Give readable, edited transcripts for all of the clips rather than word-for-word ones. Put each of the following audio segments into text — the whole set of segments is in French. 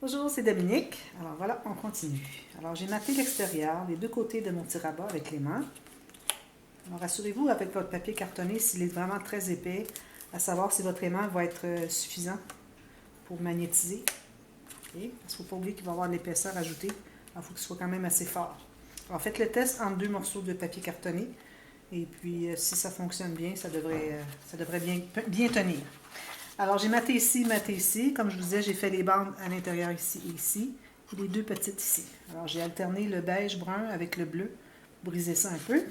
Bonjour, c'est Dominique. Alors voilà, on continue. Alors j'ai maté l'extérieur, les deux côtés de mon petit rabat avec les mains. Alors assurez-vous avec votre papier cartonné s'il est vraiment très épais, à savoir si votre aimant va être suffisant pour magnétiser. Okay? Parce qu'il ne faut pas oublier qu'il va y avoir de l'épaisseur ajoutée. Il faut qu'il soit quand même assez fort. Alors faites le test entre deux morceaux de papier cartonné. Et puis si ça fonctionne bien, ça devrait bien tenir. Alors, j'ai maté ici. Comme je vous disais, j'ai fait les bandes à l'intérieur ici et ici. Et les deux petites ici. Alors, j'ai alterné le beige brun avec le bleu. Briser ça un peu.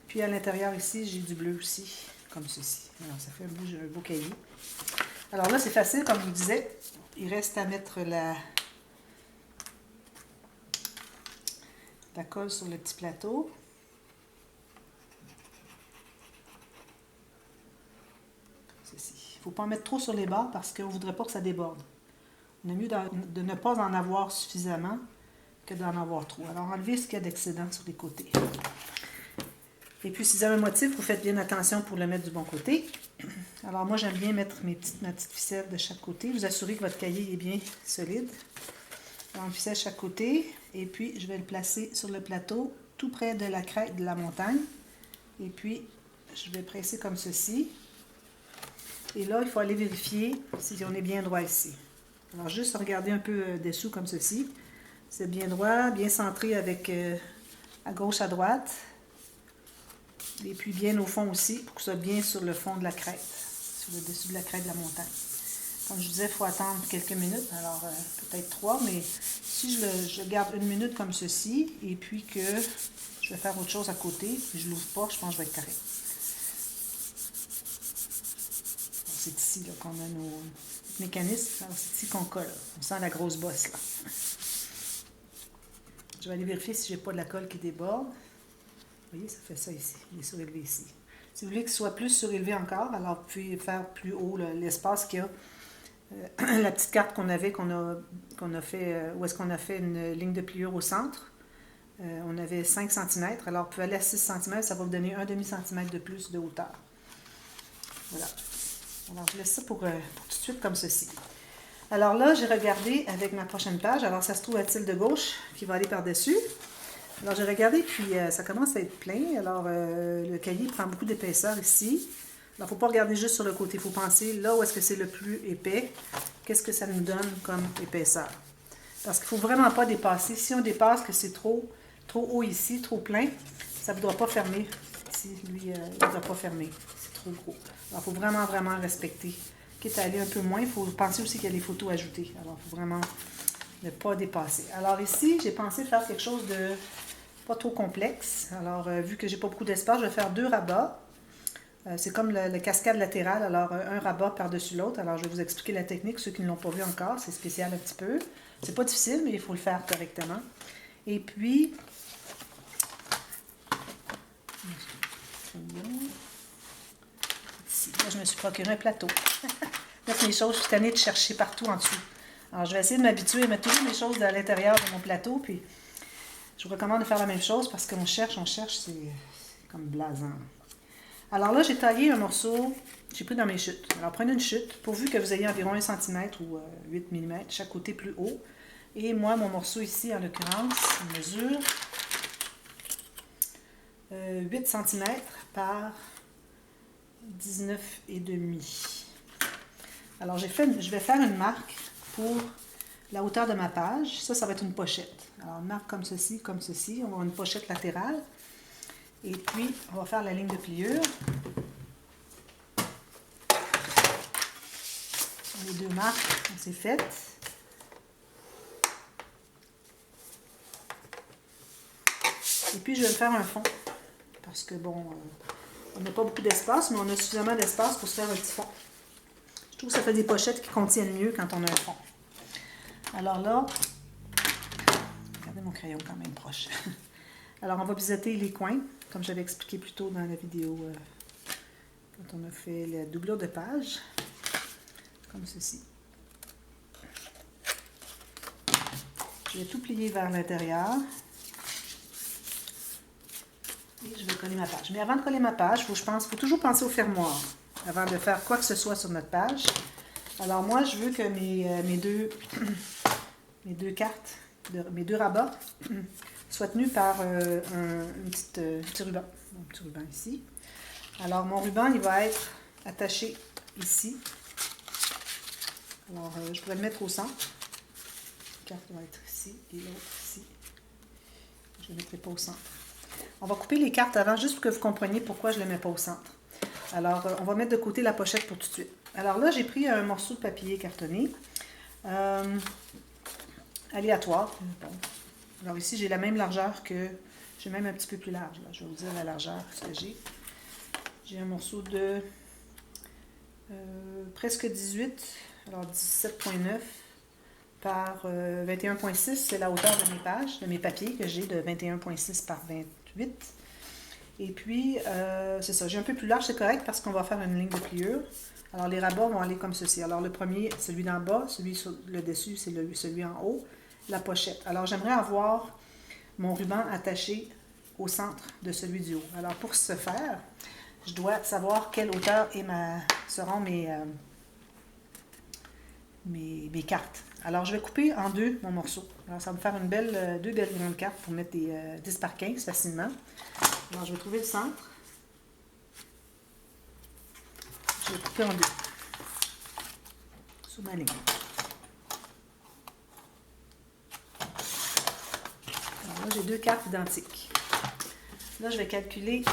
Puis à l'intérieur ici, j'ai du bleu aussi, comme ceci. Alors, ça fait un beau cahier. Alors là, c'est facile, comme je vous disais. Il reste à mettre la colle sur le petit plateau. Il ne faut pas en mettre trop sur les bords parce qu'on ne voudrait pas que ça déborde. On est mieux de ne pas en avoir suffisamment que d'en avoir trop. Alors, enlevez ce qu'il y a d'excédent sur les côtés. Et puis, si vous avez un motif, vous faites bien attention pour le mettre du bon côté. Alors, moi, j'aime bien mettre ma petite ficelle de chaque côté. Vous assurez que votre cahier est bien solide. Alors, une ficelle de chaque côté. Et puis, je vais le placer sur le plateau, tout près de la crête de la montagne. Et puis, je vais presser comme ceci. Et là, il faut aller vérifier si on est bien droit ici. Alors, juste regarder un peu dessous comme ceci. C'est bien droit, bien centré avec à gauche, à droite. Et puis bien au fond aussi, pour que ce soit bien sur le fond de la crête, sur le dessus de la crête de la montagne. Comme je disais, il faut attendre quelques minutes, alors peut-être 3, mais si je garde 1 minute comme ceci, et puis que je vais faire autre chose à côté, puis je ne l'ouvre pas, je pense que je vais être correct. C'est ici qu'on a nos mécanismes. C'est ici qu'on colle. On sent la grosse bosse là. Je vais aller vérifier si je n'ai pas de la colle qui déborde. Vous voyez, ça fait ça ici. Il est surélevé ici. Si vous voulez qu'il soit plus surélevé encore, alors vous pouvez faire plus haut l'espace qu'il y a. La petite carte qu'on avait, qu'on a fait, où est-ce qu'on a fait une ligne de pliure au centre. On avait 5 cm. Alors vous pouvez aller à 6 cm, ça va vous donner un demi-centimètre de plus de hauteur. Voilà. Alors, je laisse ça pour tout de suite comme ceci. Alors là, j'ai regardé avec ma prochaine page. Alors, ça se trouve à la de gauche qui va aller par-dessus. Alors, j'ai regardé, puis ça commence à être plein. Alors, le cahier prend beaucoup d'épaisseur ici. Alors, il ne faut pas regarder juste sur le côté. Il faut penser là où est-ce que c'est le plus épais. Qu'est-ce que ça nous donne comme épaisseur? Parce qu'il ne faut vraiment pas dépasser. Si on dépasse que c'est trop haut ici, trop plein, ça ne voudra pas fermer. Ici, lui, il ne voudra pas fermer. C'est trop gros. Alors, il faut vraiment, vraiment respecter. Quitte à aller un peu moins, il faut penser aussi qu'il y a des photos ajoutées. Alors, il faut vraiment ne pas dépasser. Alors ici, j'ai pensé faire quelque chose de pas trop complexe. Alors, vu que j'ai pas beaucoup d'espace, je vais faire 2 rabats. C'est comme le cascade latérale, alors un rabat par-dessus l'autre. Alors, je vais vous expliquer la technique, ceux qui ne l'ont pas vu encore. C'est spécial un petit peu. C'est pas difficile, mais il faut le faire correctement. Et puis... Ici, là, je me suis procuré un plateau. Mettre mes choses, je suis tannée de chercher partout en dessous. Alors, je vais essayer de m'habituer à mettre toutes mes choses à l'intérieur de mon plateau, puis je vous recommande de faire la même chose parce qu'on cherche, c'est comme blasant. Alors là, j'ai taillé un morceau, j'ai pris dans mes chutes. Alors, prenez une chute, pourvu que vous ayez environ 1 cm ou 8 mm, chaque côté plus haut. Et moi, mon morceau ici, en l'occurrence, mesure 8 cm par 19,5. Alors, je vais faire une marque pour la hauteur de ma page. Ça va être une pochette. Alors, une marque comme ceci, comme ceci. On va avoir une pochette latérale. Et puis, on va faire la ligne de pliure. Les 2 marques, c'est fait. Et puis, je vais me faire un fond. Parce que, bon, on n'a pas beaucoup d'espace, mais on a suffisamment d'espace pour se faire un petit fond. Je trouve que ça fait des pochettes qui contiennent mieux quand on a un fond. Alors là, regardez mon crayon quand même proche. Alors, on va biseauter les coins, comme j'avais expliqué plus tôt dans la vidéo, quand on a fait la doublure de page, comme ceci. Je vais tout plier vers l'intérieur. Et je vais coller ma page. Mais avant de coller ma page, il faut toujours penser au fermoir avant de faire quoi que ce soit sur notre page. Alors moi, je veux que mes deux mes deux cartes, mes deux rabats, soient tenus par un petit ruban. Un petit ruban ici. Alors, mon ruban, il va être attaché ici. Alors, je pourrais le mettre au centre. La carte va être ici et l'autre ici. Je ne le mettrai pas au centre. On va couper les cartes avant, juste pour que vous compreniez pourquoi je ne les mets pas au centre. Alors, on va mettre de côté la pochette pour tout de suite. Alors là, j'ai pris un morceau de papier cartonné. Aléatoire. Bon. Alors ici, j'ai la même largeur que... J'ai même un petit peu plus large. Là. Je vais vous dire la largeur que j'ai. J'ai un morceau de presque 18, alors 17,9 par 21,6. C'est la hauteur de mes pages, de mes papiers que j'ai de 21,6 par 28. Et puis, c'est ça, j'ai un peu plus large, c'est correct parce qu'on va faire une ligne de pliure. Alors, les rabats vont aller comme ceci. Alors, le premier, celui d'en bas, celui sur le dessus, c'est celui en haut, la pochette. Alors, j'aimerais avoir mon ruban attaché au centre de celui du haut. Alors, pour ce faire, je dois savoir quelle hauteur seront mes cartes. Alors, je vais couper en deux mon morceau. Alors, ça va me faire deux belles grandes cartes pour mettre des 10 par 15 facilement. Alors, je vais trouver le centre. Je vais couper en deux. Sur ma ligne. Alors là, j'ai deux cartes identiques. Là, je vais calculer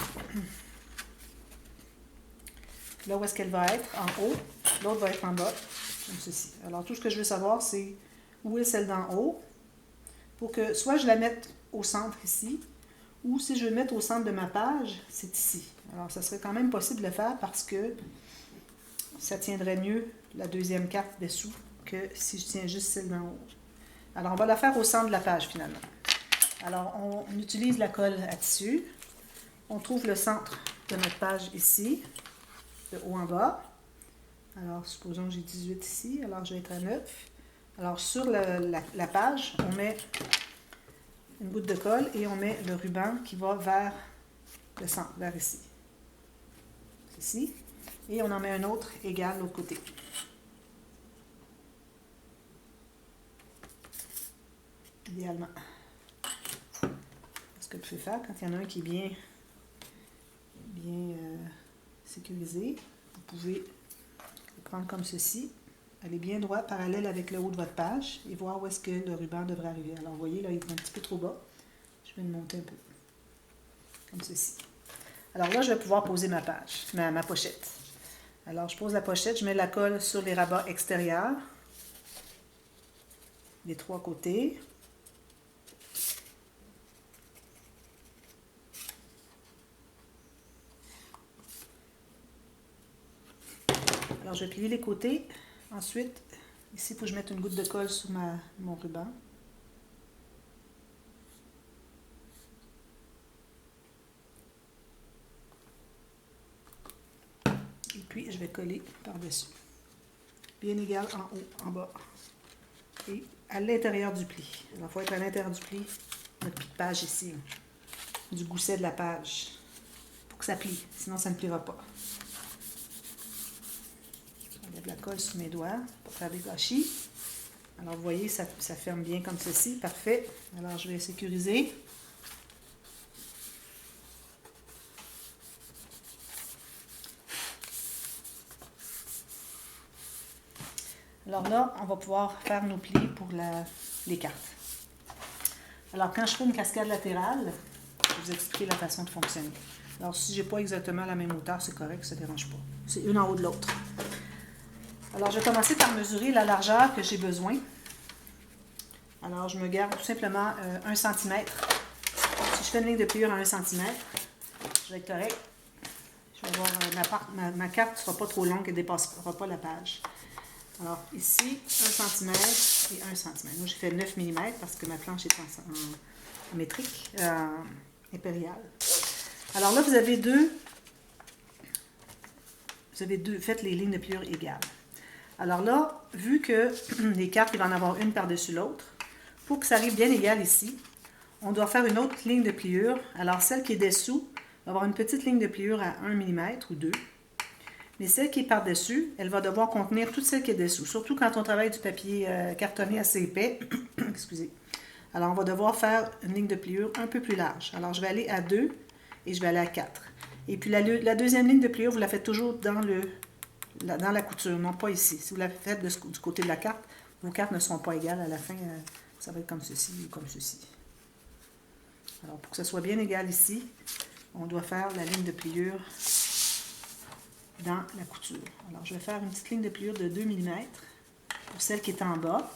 là où est-ce qu'elle va être, en haut. L'autre va être en bas, comme ceci. Alors, tout ce que je veux savoir, c'est où est celle d'en haut, pour que soit je la mette au centre ici, ou si je veux le mettre au centre de ma page, c'est ici. Alors, ça serait quand même possible de le faire parce que ça tiendrait mieux la deuxième carte dessous que si je tiens juste celle d'en haut. Alors, on va la faire au centre de la page, finalement. Alors, on utilise la colle à tissu. On trouve le centre de notre page ici, de haut en bas. Alors, supposons que j'ai 18 ici, alors je vais être à 9. Alors, sur la page, on met une goutte de colle et on met le ruban qui va vers le centre, vers ici. Ici. Et on en met un autre égal de l'autre côté. Idéalement. Ce que vous pouvez faire quand il y en a un qui est bien sécurisé, vous pouvez le prendre comme ceci, aller bien droit, parallèle avec le haut de votre page et voir où est-ce que le ruban devrait arriver. Alors, vous voyez, là, il est un petit peu trop bas. Je vais le monter un peu, comme ceci. Alors là, je vais pouvoir poser ma page, ma pochette. Alors, je pose la pochette, je mets la colle sur les rabats extérieurs, les trois côtés. Alors, je vais plier les côtés. Ensuite, ici, il faut que je mette une goutte de colle sur mon ruban. Et puis, je vais coller par-dessus. Bien égal en haut, en bas. Et à l'intérieur du pli. Alors, il faut être à l'intérieur du pli, notre pli de page ici, du gousset de la page, pour que ça plie. Sinon, ça ne pliera pas. De la colle sur mes doigts pour faire des gâchis. Alors, vous voyez, ça ferme bien comme ceci. Parfait. Alors, je vais sécuriser. Alors là, on va pouvoir faire nos plis pour les cartes. Alors, quand je fais une cascade latérale, je vais vous expliquer la façon de fonctionner. Alors, si je n'ai pas exactement la même hauteur, c'est correct, ça ne dérange pas. C'est une en haut de l'autre. Alors, je vais commencer par mesurer la largeur que j'ai besoin. Alors, je me garde tout simplement 1 cm. Si je fais une ligne de pliure à 1 cm, je vais être correct. Je vais avoir ma carte ne sera pas trop longue et ne dépassera pas la page. Alors, ici, 1 cm et 1 cm. Moi, j'ai fait 9 mm parce que ma planche est en métrique, impériale. Alors là, vous avez faites les lignes de pliure égales. Alors là, vu que les cartes, il va en avoir une par-dessus l'autre, pour que ça arrive bien égal ici, on doit faire une autre ligne de pliure. Alors, celle qui est dessous va avoir une petite ligne de pliure à 1 mm ou 2. Mais celle qui est par-dessus, elle va devoir contenir toute celle qui est dessous. Surtout quand on travaille du papier cartonné assez épais. Excusez. Alors, on va devoir faire une ligne de pliure un peu plus large. Alors, je vais aller à 2 et je vais aller à 4. Et puis, la deuxième ligne de pliure, vous la faites toujours dans la couture, non pas ici. Si vous la faites du côté de la carte, vos cartes ne seront pas égales. À la fin, ça va être comme ceci ou comme ceci. Alors, pour que ce soit bien égal ici, on doit faire la ligne de pliure dans la couture. Alors, je vais faire une petite ligne de pliure de 2 mm pour celle qui est en bas.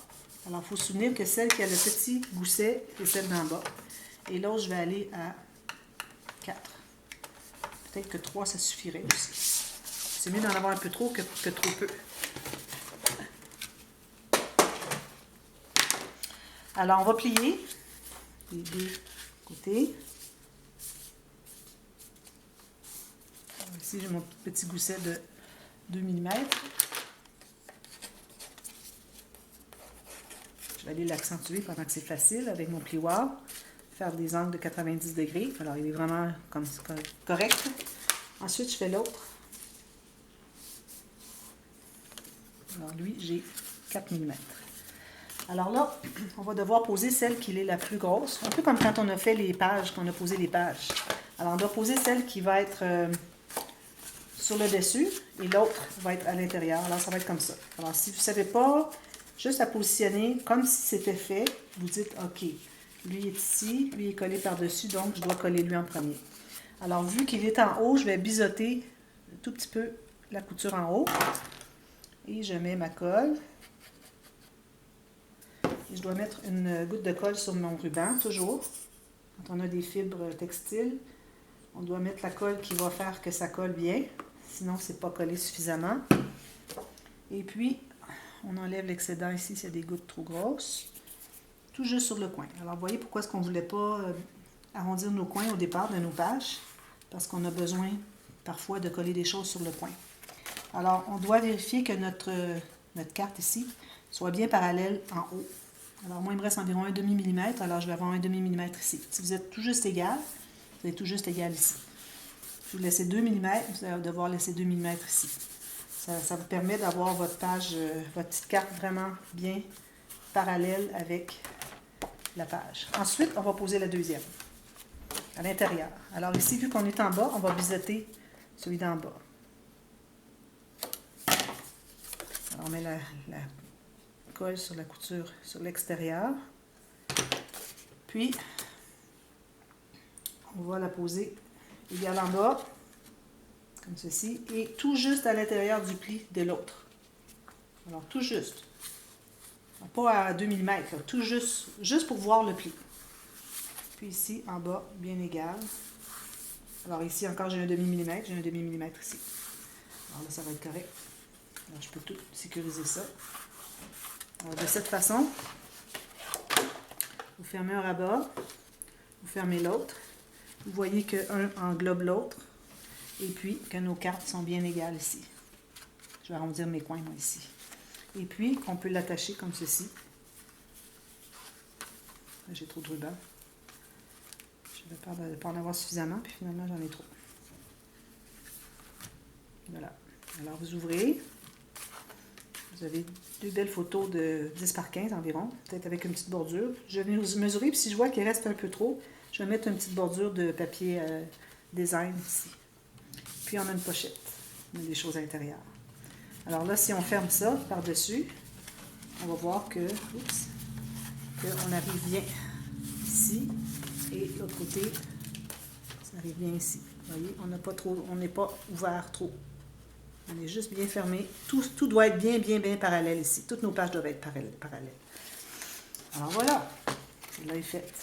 Alors, il faut se souvenir que celle qui a le petit gousset est celle d'en bas. Et l'autre, je vais aller à 4. Peut-être que 3, ça suffirait aussi. C'est mieux d'en avoir un peu trop que trop peu. Alors, on va plier les deux côtés. Ici, j'ai mon petit gousset de 2 mm. Je vais aller l'accentuer pendant que c'est facile avec mon plioir. Faire des angles de 90 degrés. Alors, il est vraiment comme correct. Ensuite, je fais l'autre. Alors, lui, j'ai 4 mm. Alors là, on va devoir poser celle qui est la plus grosse. Un peu comme quand on a fait les pages, qu'on a posé les pages. Alors, on doit poser celle qui va être sur le dessus et l'autre va être à l'intérieur. Alors, ça va être comme ça. Alors, si vous ne savez pas, juste à positionner comme si c'était fait, vous dites, OK, lui est ici, lui est collé par-dessus, donc je dois coller lui en premier. Alors, vu qu'il est en haut, je vais biseauter un tout petit peu la couture en haut. Et je mets ma colle. Et je dois mettre une goutte de colle sur mon ruban, toujours. Quand on a des fibres textiles, on doit mettre la colle qui va faire que ça colle bien. Sinon, ce n'est pas collé suffisamment. Et puis, on enlève l'excédent ici s'il y a des gouttes trop grosses. Tout juste sur le coin. Alors, vous voyez pourquoi est-ce qu'on ne voulait pas arrondir nos coins au départ de nos pages? Parce qu'on a besoin parfois de coller des choses sur le coin. Alors, on doit vérifier que notre carte ici soit bien parallèle en haut. Alors, moi, il me reste environ un demi-millimètre, alors je vais avoir un demi-millimètre ici. Si vous êtes tout juste égal, vous êtes tout juste égal ici. Si vous laissez 2 mm, vous allez devoir laisser 2 mm ici. Ça vous permet d'avoir votre page, votre petite carte vraiment bien parallèle avec la page. Ensuite, on va poser la deuxième, à l'intérieur. Alors ici, vu qu'on est en bas, on va biseauter celui d'en bas. Alors, on met la colle sur la couture sur l'extérieur. Puis, on va la poser égale en bas, comme ceci, et tout juste à l'intérieur du pli de l'autre. Alors, tout juste. Pas à 2 mm, tout juste pour voir le pli. Puis ici, en bas, bien égal. Alors ici encore, j'ai un demi-millimètre, j'ai un demi-millimètre ici. Alors là, ça va être correct. Alors, je peux tout sécuriser ça. Alors, de cette façon, vous fermez un rabat, vous fermez l'autre. Vous voyez qu'un englobe l'autre et puis que nos cartes sont bien égales ici. Je vais arrondir mes coins, moi, ici. Et puis, on peut l'attacher comme ceci. J'ai trop de ruban. J'avais peur de ne pas en avoir suffisamment, puis finalement, j'en ai trop. Voilà. Alors, vous ouvrez. Vous avez deux belles photos de 10 par 15 environ, peut-être avec une petite bordure. Je vais mesurer, puis si je vois qu'il reste un peu trop, je vais mettre une petite bordure de papier design ici. Puis on a une pochette, on a des choses à l'intérieur. Alors là, si on ferme ça par-dessus, on va voir que, qu'on arrive bien ici, et de l'autre côté, ça arrive bien ici. Vous voyez, on n'est pas ouvert trop. On est juste bien fermé. Tout doit être bien parallèle ici. Toutes nos pages doivent être parallèles. Alors voilà, celle-là est faite.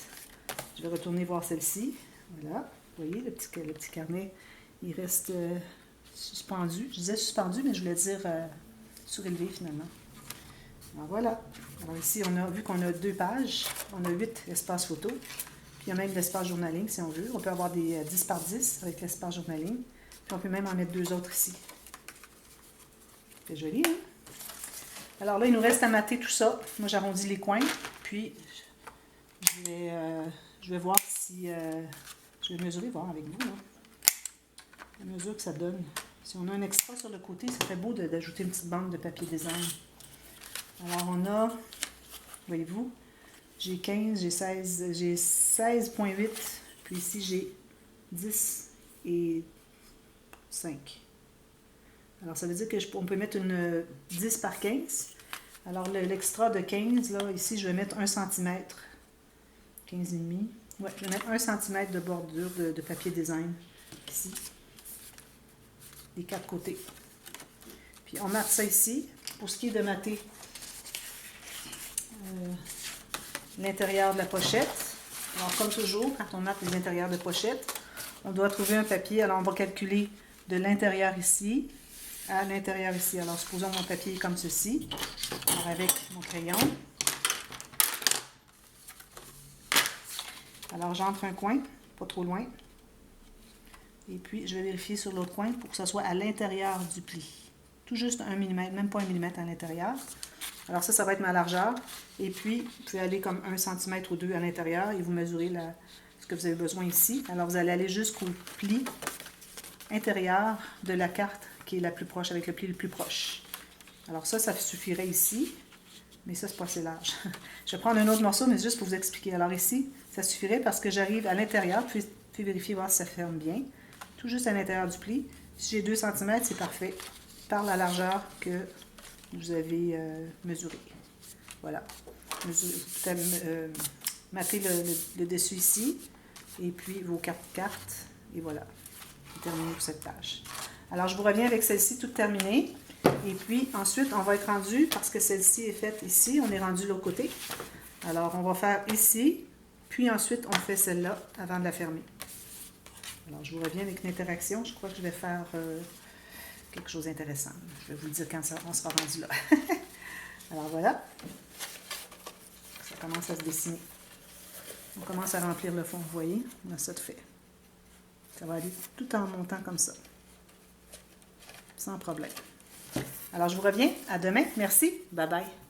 Je vais retourner voir celle-ci. Voilà, vous voyez, le petit carnet, il reste suspendu. Je disais suspendu, mais je voulais dire surélevé finalement. Alors voilà. Alors ici, on a vu qu'on a 2 pages. On a 8 espaces photos. Puis il y a même l'espace journaling si on veut. On peut avoir des 10 par 10 avec l'espace journaling. Puis on peut même en mettre 2 autres ici. C'est joli, hein? Alors là, il nous reste à mater tout ça. Moi, j'arrondis les coins. Puis, je vais voir si... je vais mesurer, voir avec vous, là. La mesure que ça donne Si on a un extra sur le côté, ça fait beau d'ajouter une petite bande de papier design. Alors on a, voyez-vous, j'ai 15, j'ai 16, j'ai 16,8, puis ici j'ai 10 et 5. Alors ça veut dire qu'on peut mettre une 10 par 15. Alors l'extra de 15, là, ici je vais mettre 1 cm. 15,5. Ouais, je vais mettre 1 cm de bordure de papier design, ici, des 4 côtés. Puis on mate ça ici. Pour ce qui est de mater l'intérieur de la pochette, alors comme toujours, quand on mate les intérieurs de pochette, on doit trouver un papier. Alors on va calculer de l'intérieur ici à l'intérieur ici. Alors supposons mon papier est comme ceci. Alors avec mon crayon. Alors j'entre un coin, pas trop loin. Et puis je vais vérifier sur l'autre coin pour que ça soit à l'intérieur du pli. Tout juste 1 mm, même pas 1 mm à l'intérieur. Alors ça va être ma largeur. Et puis, vous pouvez aller comme 1 cm ou 2 à l'intérieur et vous mesurez ce que vous avez besoin ici. Alors vous allez aller jusqu'au pli intérieur de la carte qui est la plus proche, avec le pli le plus proche. Alors ça suffirait ici. Mais ça, c'est pas assez large. Je vais prendre un autre morceau, mais juste pour vous expliquer. Alors ici, ça suffirait parce que j'arrive à l'intérieur, puis vérifier, voir si ça ferme bien. Tout juste à l'intérieur du pli. Si j'ai 2 cm, c'est parfait. Par la largeur que vous avez mesurée. Voilà. Matez le dessus ici, et puis vos 4 cartes, et voilà. C'est terminé pour cette tâche. Alors, je vous reviens avec celle-ci toute terminée. Et puis, ensuite, on va être rendu, parce que celle-ci est faite ici, on est rendu de l'autre côté. Alors, on va faire ici, puis ensuite, on fait celle-là avant de la fermer. Alors, je vous reviens avec une interaction. Je crois que je vais faire quelque chose d'intéressant. Je vais vous le dire quand on sera rendu là. Alors, voilà. Ça commence à se dessiner. On commence à remplir le fond, vous voyez? On a ça de fait. Ça va aller tout en montant comme ça. Sans problème. Alors, je vous reviens. À demain. Merci. Bye bye.